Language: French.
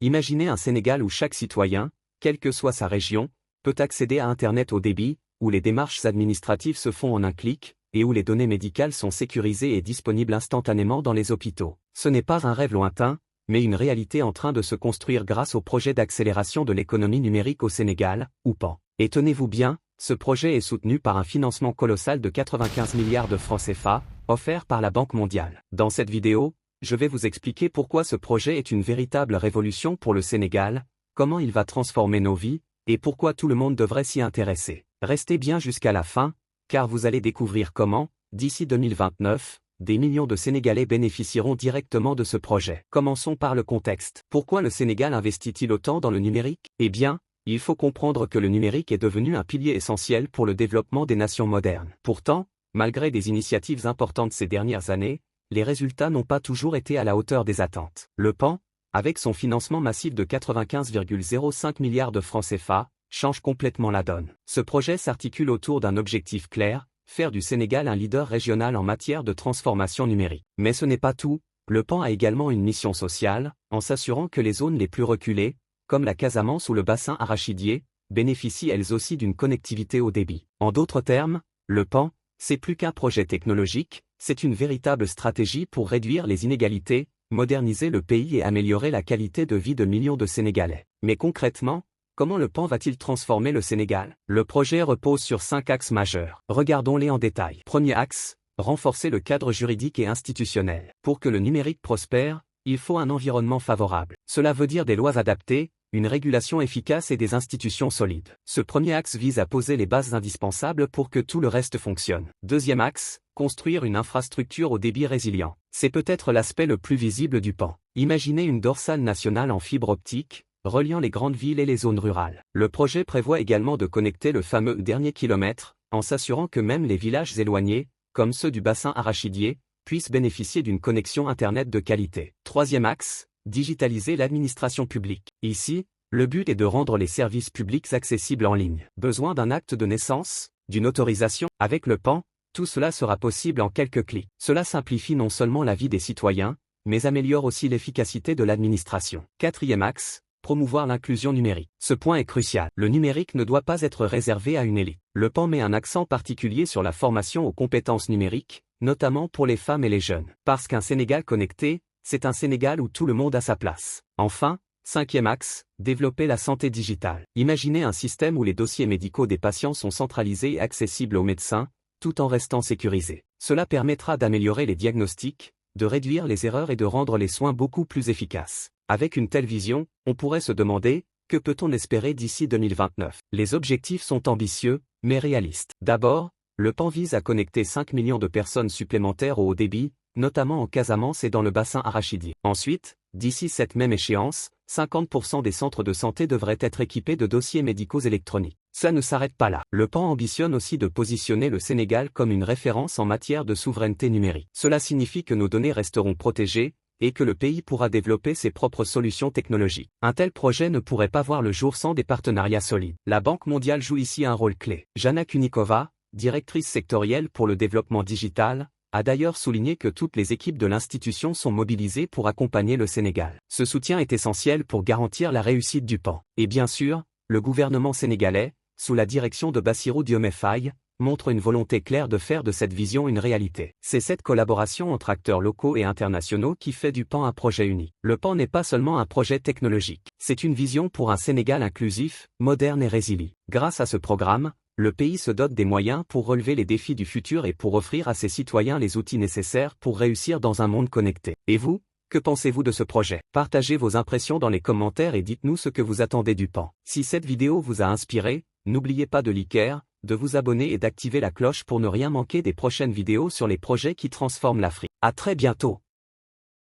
Imaginez un Sénégal où chaque citoyen, quelle que soit sa région, peut accéder à Internet haut débit, où les démarches administratives se font en un clic, et où les données médicales sont sécurisées et disponibles instantanément dans les hôpitaux. Ce n'est pas un rêve lointain, mais une réalité en train de se construire grâce au projet d'accélération de l'économie numérique au Sénégal, ou PAN. Et tenez-vous bien, ce projet est soutenu par un financement colossal de 95 milliards de francs CFA, offert par la Banque mondiale. Dans cette vidéo, je vais vous expliquer pourquoi ce projet est une véritable révolution pour le Sénégal, comment il va transformer nos vies, et pourquoi tout le monde devrait s'y intéresser. Restez bien jusqu'à la fin, car vous allez découvrir comment, d'ici 2029, des millions de Sénégalais bénéficieront directement de ce projet. Commençons par le contexte. Pourquoi le Sénégal investit-il autant dans le numérique? Eh bien, il faut comprendre que le numérique est devenu un pilier essentiel pour le développement des nations modernes. Pourtant, malgré des initiatives importantes ces dernières années, les résultats n'ont pas toujours été à la hauteur des attentes. Le PAN, avec son financement massif de 95,05 milliards de francs CFA, change complètement la donne. Ce projet s'articule autour d'un objectif clair, faire du Sénégal un leader régional en matière de transformation numérique. Mais ce n'est pas tout, le PAN a également une mission sociale, en s'assurant que les zones les plus reculées, comme la Casamance ou le bassin arachidier, bénéficient elles aussi d'une connectivité haut débit. En d'autres termes, le PAN, c'est plus qu'un projet technologique, c'est une véritable stratégie pour réduire les inégalités, moderniser le pays et améliorer la qualité de vie de millions de Sénégalais. Mais concrètement, comment le PAN va-t-il transformer le Sénégal? Le projet repose sur 5 axes majeurs. Regardons-les en détail. Premier axe, renforcer le cadre juridique et institutionnel. Pour que le numérique prospère, il faut un environnement favorable. Cela veut dire des lois adaptées, une régulation efficace et des institutions solides. Ce premier axe vise à poser les bases indispensables pour que tout le reste fonctionne. Deuxième axe, construire une infrastructure au débit résilient. C'est peut-être l'aspect le plus visible du PAN. Imaginez une dorsale nationale en fibre optique, reliant les grandes villes et les zones rurales. Le projet prévoit également de connecter le fameux dernier kilomètre, en s'assurant que même les villages éloignés, comme ceux du bassin arachidier, puissent bénéficier d'une connexion Internet de qualité. Troisième axe, digitaliser l'administration publique. Ici, le but est de rendre les services publics accessibles en ligne. Besoin d'un acte de naissance, d'une autorisation? Avec le PAN, tout cela sera possible en quelques clics. Cela simplifie non seulement la vie des citoyens, mais améliore aussi l'efficacité de l'administration. Quatrième axe, promouvoir l'inclusion numérique. Ce point est crucial. Le numérique ne doit pas être réservé à une élite. Le PAN met un accent particulier sur la formation aux compétences numériques, notamment pour les femmes et les jeunes. Parce qu'un Sénégal connecté, c'est un Sénégal où tout le monde a sa place. Enfin, cinquième axe, développer la santé digitale. Imaginez un système où les dossiers médicaux des patients sont centralisés et accessibles aux médecins, tout en restant sécurisés. Cela permettra d'améliorer les diagnostics, de réduire les erreurs et de rendre les soins beaucoup plus efficaces. Avec une telle vision, on pourrait se demander, que peut-on espérer d'ici 2029? Les objectifs sont ambitieux, mais réalistes. D'abord, le PAN vise à connecter 5 millions de personnes supplémentaires au haut débit, notamment en Casamance et dans le bassin arachidier. Ensuite, d'ici cette même échéance, 50% des centres de santé devraient être équipés de dossiers médicaux électroniques. Ça ne s'arrête pas là. Le PAN ambitionne aussi de positionner le Sénégal comme une référence en matière de souveraineté numérique. Cela signifie que nos données resteront protégées, et que le pays pourra développer ses propres solutions technologiques. Un tel projet ne pourrait pas voir le jour sans des partenariats solides. La Banque mondiale joue ici un rôle clé. Jana Kunikova, directrice sectorielle pour le développement digital, a d'ailleurs souligné que toutes les équipes de l'institution sont mobilisées pour accompagner le Sénégal. Ce soutien est essentiel pour garantir la réussite du PAN. Et bien sûr, le gouvernement sénégalais, sous la direction de Bassirou Diomaye Faye, montre une volonté claire de faire de cette vision une réalité. C'est cette collaboration entre acteurs locaux et internationaux qui fait du PAN un projet unique. Le PAN n'est pas seulement un projet technologique, c'est une vision pour un Sénégal inclusif, moderne et résilient. Grâce à ce programme, le pays se dote des moyens pour relever les défis du futur et pour offrir à ses citoyens les outils nécessaires pour réussir dans un monde connecté. Et vous, que pensez-vous de ce projet? Partagez vos impressions dans les commentaires et dites-nous ce que vous attendez du PAN. Si cette vidéo vous a inspiré, n'oubliez pas de liker, de vous abonner et d'activer la cloche pour ne rien manquer des prochaines vidéos sur les projets qui transforment l'Afrique. À très bientôt.